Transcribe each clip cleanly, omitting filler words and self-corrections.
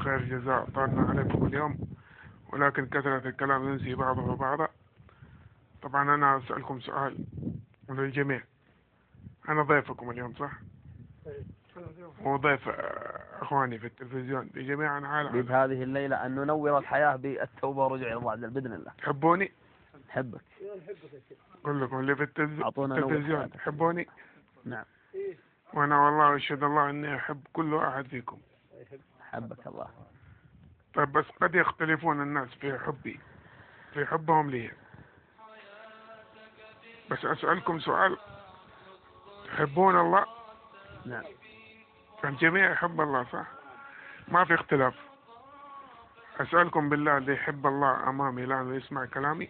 خير جزاء طالنا عليكم اليوم، ولكن كثرة الكلام ينسي بعضه بعضا. طبعا أنا أسألكم سؤال وللجميع. أنا ضيفكم اليوم صح؟ وضيف أخواني في التلفزيون بجميع أنحاء العالم. بهذه الليلة أن ننور الحياة بالتوبة والرجوع إلى الله عز وجل بإذن الله. تحبوني؟ نحبك. كلكم اللي في التلفزيون تحبوني؟ نعم. وأنا والله أشهد الله أني أحب كل أحد فيكم. حبك الله. طيب بس قد يختلفون الناس في حبهم لي، بس أسألكم سؤال. تحبون الله؟ نعم. الجميع يحب الله صح؟ ما في اختلاف. أسألكم بالله اللي يحب الله أمامي الآن ويسمع كلامي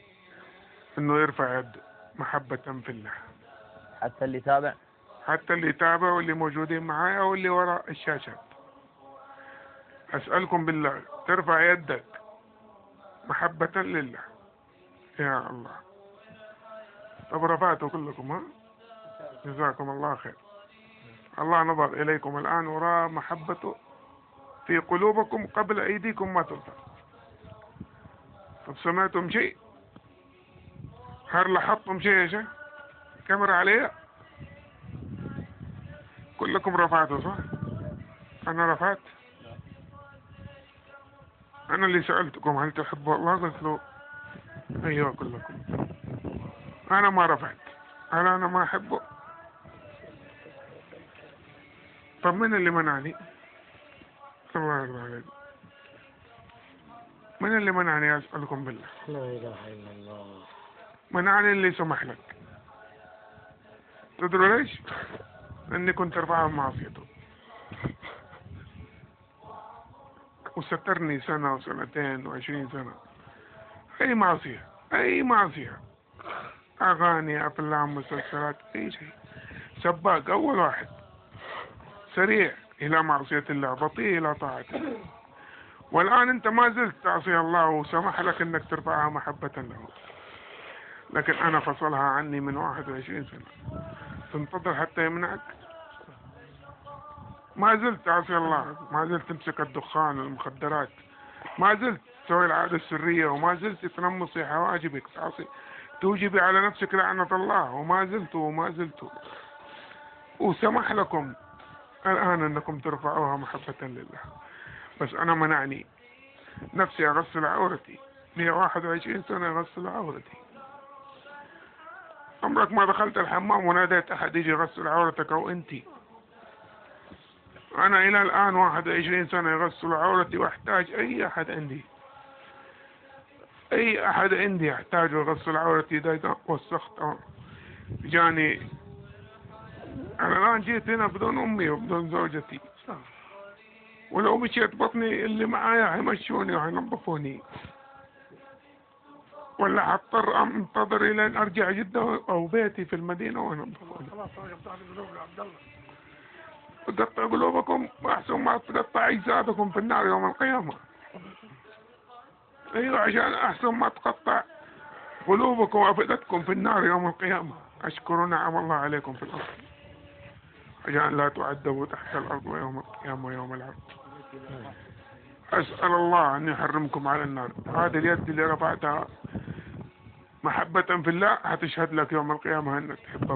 إنه يرفع يده محبة في الله. حتى اللي تابع؟ حتى اللي يتابع واللي موجودين معايا واللي وراء الشاشات. أسألكم بالله ترفع يدك محبة لله. يا الله. طب رفعتوا كلكم ها؟ جزاكم الله خير. الله نظر إليكم الآن ورأى محبته في قلوبكم قبل أيديكم ما ترفع. طب سمعتم شيء؟ هل لاحظتم شيء يا شيخ؟ كاميرا عليها؟ كلكم رفعتوا صح؟ أنا رفعت؟ أنا اللي سألتكم هل تحبوا الله؟ قلت له أيوة كلكم. أنا ما رفعت. هل أنا ما أحبه؟ طب من اللي منعني؟ الله يرضى عليكم. من اللي منعني أسألكم بالله؟ لا إله إلا الله. منعني اللي سمح لك. تدروا ليش؟ لأني كنت أرفعها معصيته وسترني سنة وسنتين و20 سنة. أي معصية، أغاني، أفلام، مسلسلات، أي شيء. سباق أول واحد، سريع إلى معصية الله، بطيء إلى طاعة الله. والآن أنت ما زلت تعصي الله وسمح لك أنك ترفعها محبة له، لكن أنا فصلها عني من 21 سنة. تنتظر حتى يمنعك؟ ما زلت تعصي الله، ما زلت تمسك الدخان والمخدرات، ما زلت تسوي العادة السرية، وما زلت تنمصي حواجبك، تعصي، توجبي على نفسك لعنة الله، وما زلت وسمح لكم الآن أنكم ترفعوها محبة لله. بس أنا منعني نفسي أغسل عورتي، لي 21 سنة أغسل عورتي. عمرك ما دخلت الحمام وناديت أحد يجي يغسل عورتك أو أنتي؟ أنا إلى الآن 21 سنة يغسل عورتي، وأحتاج أي أحد عندي يحتاج يغسل عورتي. إذا وسخت جاني. أنا الآن جيت هنا بدون أمي وبدون زوجتي، ولو مشيت بطني اللي معايا هيمشوني وهينظفوني، ولا هضطر أنتظر إلى أن أرجع جدة أو بيتي في المدينة وينظفوني. تقطع قلوبكم وأحسن ما تقطع أجسادكم في النار يوم القيامة. أيوة، عشان أحسن ما تقطع قلوبكم وأفئدتكم في النار يوم القيامة. أشكر نعم الله عليكم في الأرض عشان لا تعذبوا تحت الأرض ويوم القيامة ويوم العرض. أسأل الله أن يحرمكم على النار. هذه اليد اللي رفعتها محبة في الله هتشهد لك يوم القيامة أنك تحب الله.